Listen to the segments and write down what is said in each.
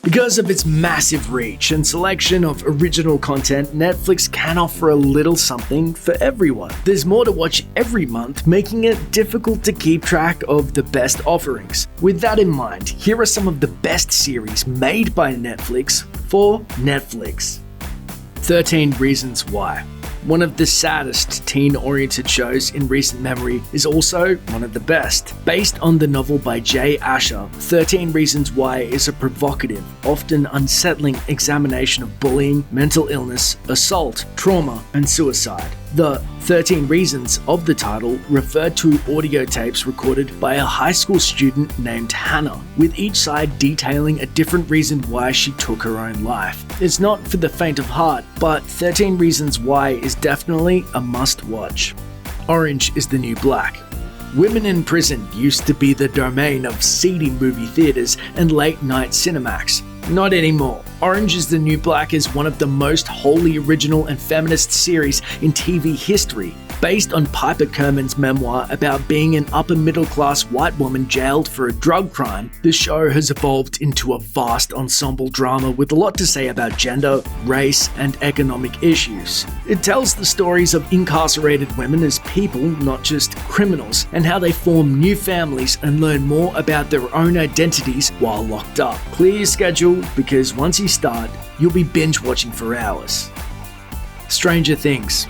Because of its massive reach and selection of original content, Netflix can offer a little something for everyone. There's more to watch every month, making it difficult to keep track of the best offerings. With that in mind, here are some of the best series made by Netflix for Netflix. 13 Reasons Why. One of the saddest teen-oriented shows in recent memory is also one of the best. Based on the novel by Jay Asher, 13 Reasons Why is a provocative, often unsettling examination of bullying, mental illness, assault, trauma, and suicide. The 13 reasons of the title refer to audio tapes recorded by a high school student named Hannah, with each side detailing a different reason why she took her own life. It's not for the faint of heart, but 13 Reasons Why is definitely a must-watch. Orange is the New Black. Women in prison used to be the domain of seedy movie theaters and late-night Cinemax. Not anymore. Orange is the New Black is one of the most wholly original and feminist series in TV history. Based on Piper Kerman's memoir about being an upper-middle-class white woman jailed for a drug crime, the show has evolved into a vast ensemble drama with a lot to say about gender, race, and economic issues. It tells the stories of incarcerated women as people, not just criminals, and how they form new families and learn more about their own identities while locked up. Clear your schedule, because once you start, you'll be binge-watching for hours. Stranger Things.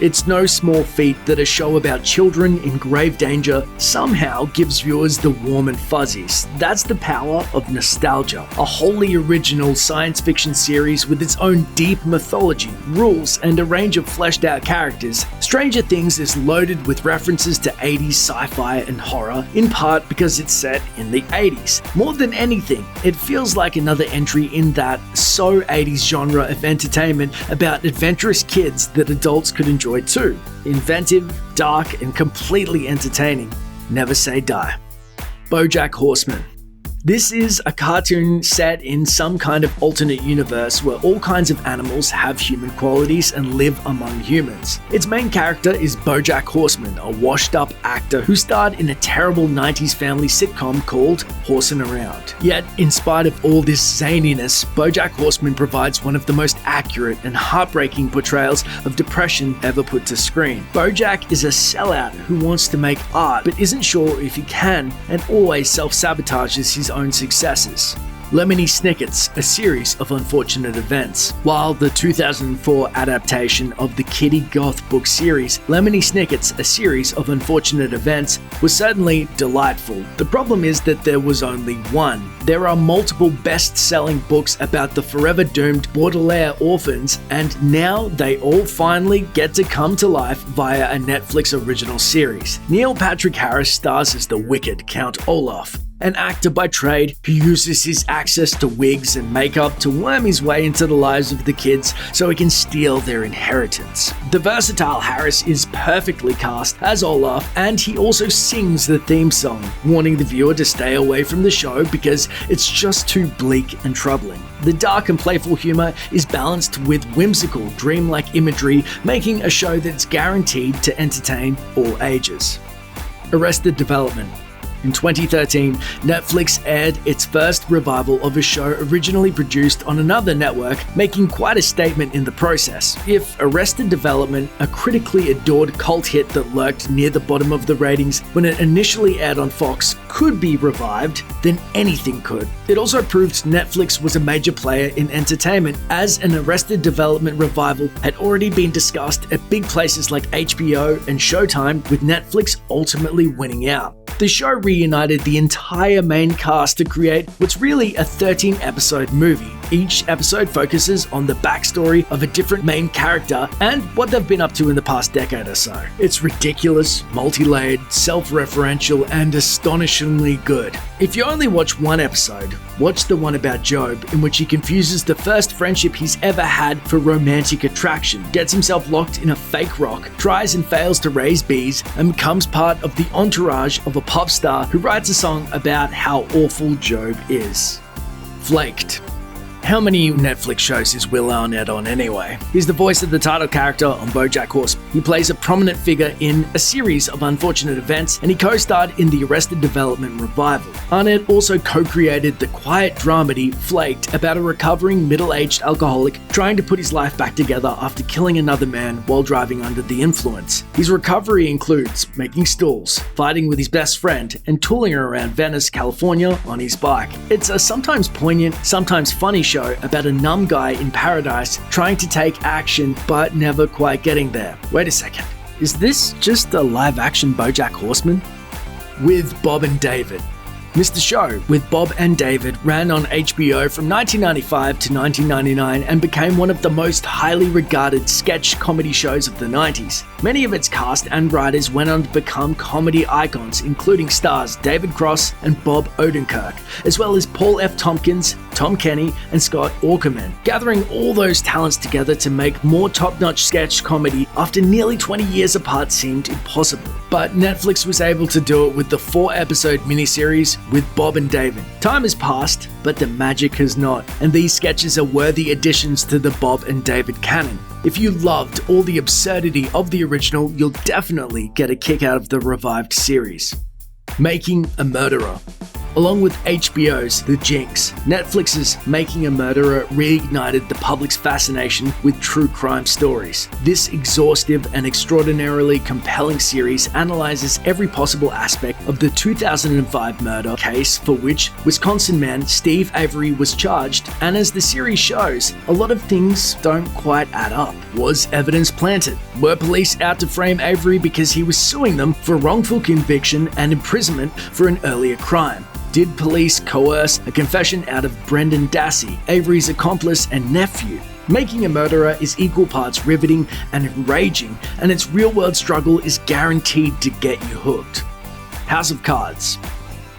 It's no small feat that a show about children in grave danger somehow gives viewers the warm and fuzzies. That's the power of nostalgia. A wholly original science fiction series with its own deep mythology, rules, and a range of fleshed out characters, Stranger Things is loaded with references to 80s sci-fi and horror, in part because it's set in the 80s. More than anything, it feels like another entry in that so 80s genre of entertainment about adventurous kids that adults could enjoy too. Inventive, dark, and completely entertaining. Never say die. BoJack Horseman. This is a cartoon set in some kind of alternate universe where all kinds of animals have human qualities and live among humans. Its main character is BoJack Horseman, a washed-up actor who starred in a terrible 90s family sitcom called Horsin' Around. Yet, in spite of all this zaniness, BoJack Horseman provides one of the most accurate and heartbreaking portrayals of depression ever put to screen. BoJack is a sellout who wants to make art but isn't sure if he can, and always self-sabotages his own successes. Lemony Snicket's A Series of Unfortunate Events. While the 2004 adaptation of the Kitty Goth book series, Lemony Snicket's A Series of Unfortunate Events was certainly delightful. The problem is that there was only one. There are multiple best-selling books about the forever doomed Baudelaire orphans, and now they all finally get to come to life via a Netflix original series. Neil Patrick Harris stars as the wicked Count Olaf, an actor by trade who uses his access to wigs and makeup to worm his way into the lives of the kids so he can steal their inheritance. The versatile Harris is perfectly cast as Olaf, and he also sings the theme song, warning the viewer to stay away from the show because it's just too bleak and troubling. The dark and playful humor is balanced with whimsical, dreamlike imagery, making a show that's guaranteed to entertain all ages. Arrested Development. In 2013, Netflix aired its first revival of a show originally produced on another network, making quite a statement in the process. If Arrested Development, a critically adored cult hit that lurked near the bottom of the ratings when it initially aired on Fox, could be revived, then anything could. It also proved Netflix was a major player in entertainment, as an Arrested Development revival had already been discussed at big places like HBO and Showtime, with Netflix ultimately winning out. The show reunited the entire main cast to create what's really a 13-episode movie. Each episode focuses on the backstory of a different main character and what they've been up to in the past decade or so. It's ridiculous, multi-layered, self-referential, and astonishingly good. If you only watch one episode, watch the one about Job, in which he confuses the first friendship he's ever had for romantic attraction, gets himself locked in a fake rock, tries and fails to raise bees, and becomes part of the entourage of a pop star who writes a song about how awful Job is. Flaked. How many Netflix shows is Will Arnett on anyway? He's the voice of the title character on BoJack Horseman. He plays a prominent figure in a series of unfortunate events, and he co-starred in the Arrested Development revival. Arnett also co-created the quiet dramedy Flaked, about a recovering middle-aged alcoholic trying to put his life back together after killing another man while driving under the influence. His recovery includes making stools, fighting with his best friend, and tooling around Venice, California on his bike. It's a sometimes poignant, sometimes funny show about a numb guy in paradise trying to take action but never quite getting there. Wait a second, is this just a live-action BoJack Horseman? With Bob and David. Mr. Show with Bob and David ran on HBO from 1995 to 1999 and became one of the most highly regarded sketch comedy shows of the 90s. Many of its cast and writers went on to become comedy icons, including stars David Cross and Bob Odenkirk, as well as Paul F. Tompkins, Tom Kenny, and Scott Aukerman. Gathering all those talents together to make more top-notch sketch comedy after nearly 20 years apart seemed impossible. But Netflix was able to do it with the 4-episode miniseries with Bob and David. Time has passed, but the magic has not, and these sketches are worthy additions to the Bob and David canon. If you loved all the absurdity of the original, you'll definitely get a kick out of the revived series. Making a Murderer. Along with HBO's The Jinx, Netflix's Making a Murderer reignited the public's fascination with true crime stories. This exhaustive and extraordinarily compelling series analyzes every possible aspect of the 2005 murder case for which Wisconsin man Steve Avery was charged, and as the series shows, a lot of things don't quite add up. Was evidence planted? Were police out to frame Avery because he was suing them for wrongful conviction and imprisonment for an earlier crime? Did police coerce a confession out of Brendan Dassey, Avery's accomplice and nephew? Making a Murderer is equal parts riveting and enraging, and its real-world struggle is guaranteed to get you hooked. House of Cards.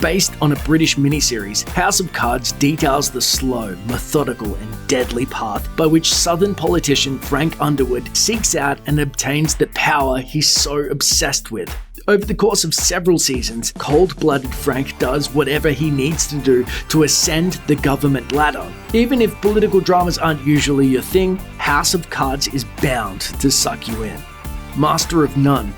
Based on a British miniseries, House of Cards details the slow, methodical, and deadly path by which Southern politician Frank Underwood seeks out and obtains the power he's so obsessed with. Over the course of several seasons, cold-blooded Frank does whatever he needs to do to ascend the government ladder. Even if political dramas aren't usually your thing, House of Cards is bound to suck you in. Master of None.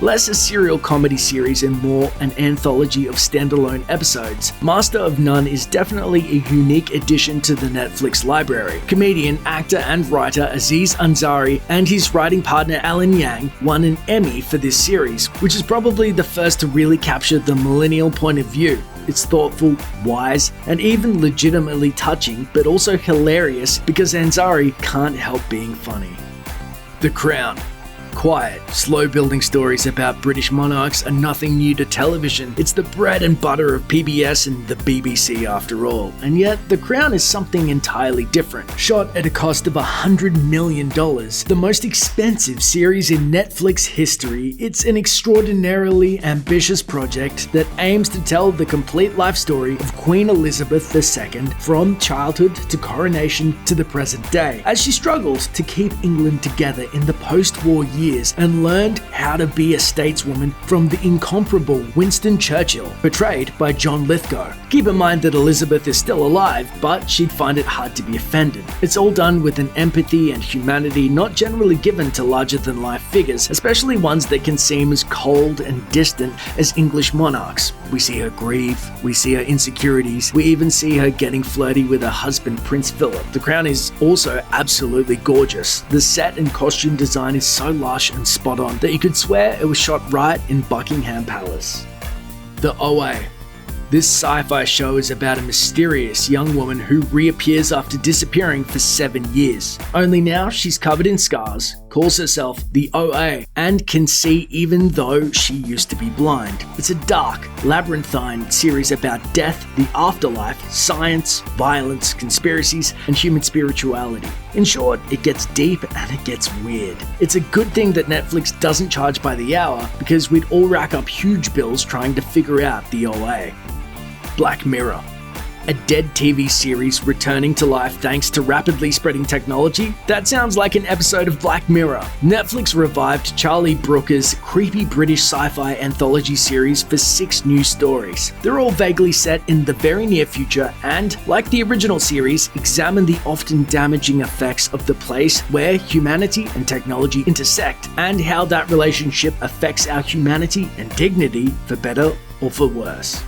Less a serial comedy series and more an anthology of standalone episodes, Master of None is definitely a unique addition to the Netflix library. Comedian, actor, and writer Aziz Ansari and his writing partner Alan Yang won an Emmy for this series, which is probably the first to really capture the millennial point of view. It's thoughtful, wise, and even legitimately touching, but also hilarious because Ansari can't help being funny. The Crown. Quiet, slow-building stories about British monarchs are nothing new to television. It's the bread and butter of PBS and the BBC after all. And yet, The Crown is something entirely different. Shot at a cost of $100 million, the most expensive series in Netflix history, it's an extraordinarily ambitious project that aims to tell the complete life story of Queen Elizabeth II from childhood to coronation to the present day, as she struggles to keep England together in the post-war years and learned how to be a stateswoman from the incomparable Winston Churchill, portrayed by John Lithgow. Keep in mind that Elizabeth is still alive, but she'd find it hard to be offended. It's all done with an empathy and humanity not generally given to larger-than-life figures, especially ones that can seem as cold and distant as English monarchs. We see her grieve, we see her insecurities, we even see her getting flirty with her husband Prince Philip. The Crown is also absolutely gorgeous. The set and costume design is so lush and spot on that you could swear it was shot right in Buckingham Palace. The OA. This sci-fi show is about a mysterious young woman who reappears after disappearing for 7 years. Only now she's covered in scars, calls herself the OA, and can see even though she used to be blind. It's a dark, labyrinthine series about death, the afterlife, science, violence, conspiracies, and human spirituality. In short, it gets deep and it gets weird. It's a good thing that Netflix doesn't charge by the hour, because we'd all rack up huge bills trying to figure out the OA. Black Mirror. a dead TV series returning to life thanks to rapidly spreading technology? That sounds like an episode of Black Mirror. Netflix revived Charlie Brooker's creepy British sci-fi anthology series for 6 new stories. They're all vaguely set in the very near future and, like the original series, examine the often damaging effects of the place where humanity and technology intersect and how that relationship affects our humanity and dignity for better or for worse.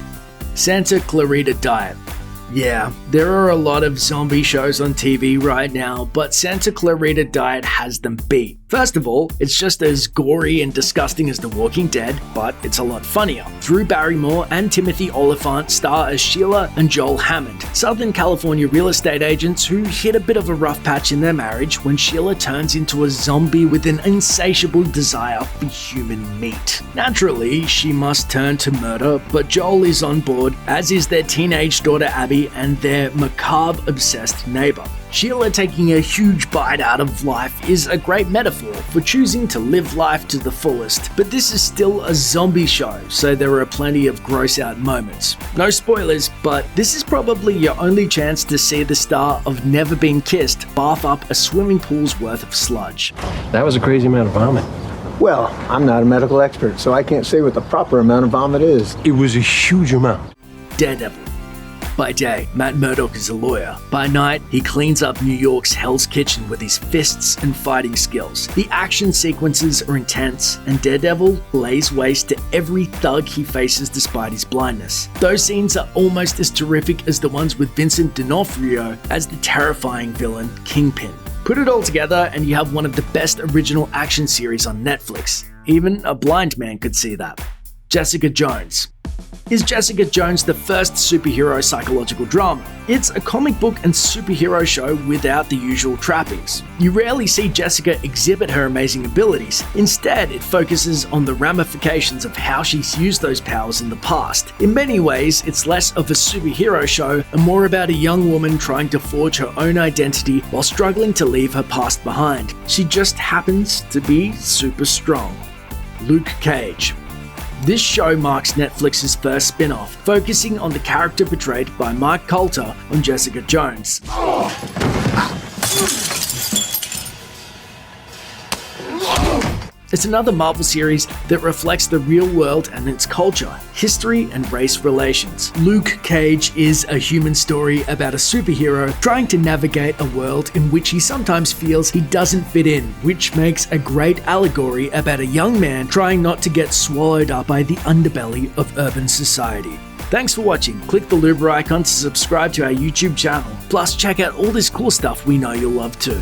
Santa Clarita Diet. Yeah, there are a lot of zombie shows on TV right now, but Santa Clarita Diet has them beat. First of all, it's just as gory and disgusting as The Walking Dead, but it's a lot funnier. Drew Barrymore and Timothy Olyphant star as Sheila and Joel Hammond, Southern California real estate agents who hit a bit of a rough patch in their marriage when Sheila turns into a zombie with an insatiable desire for human meat. Naturally, she must turn to murder, but Joel is on board, as is their teenage daughter Abby and their macabre-obsessed neighbor. Sheila taking a huge bite out of life is a great metaphor for choosing to live life to the fullest, but this is still a zombie show, so there are plenty of gross-out moments. No spoilers, but this is probably your only chance to see the star of Never Been Kissed bath up a swimming pool's worth of sludge. That was a crazy amount of vomit. Well, I'm not a medical expert, so I can't say what the proper amount of vomit is. It was a huge amount. Daredevil. By day, Matt Murdock is a lawyer. By night, he cleans up New York's Hell's Kitchen with his fists and fighting skills. The action sequences are intense, and Daredevil lays waste to every thug he faces despite his blindness. Those scenes are almost as terrific as the ones with Vincent D'Onofrio as the terrifying villain Kingpin. Put it all together and you have one of the best original action series on Netflix. Even a blind man could see that. Jessica Jones. Is Jessica Jones the first superhero psychological drama? It's a comic book and superhero show without the usual trappings. You rarely see Jessica exhibit her amazing abilities. Instead, it focuses on the ramifications of how she's used those powers in the past. In many ways, it's less of a superhero show and more about a young woman trying to forge her own identity while struggling to leave her past behind. She just happens to be super strong. Luke Cage. This show marks Netflix's first spin-off, focusing on the character portrayed by Mike Colter on Jessica Jones. It's another Marvel series that reflects the real world and its culture, history, and race relations. Luke Cage is a human story about a superhero trying to navigate a world in which he sometimes feels he doesn't fit in, which makes a great allegory about a young man trying not to get swallowed up by the underbelly of urban society. Thanks for watching. Click the Luber icon to subscribe to our YouTube channel. Plus, check out all this cool stuff we know you'll love too.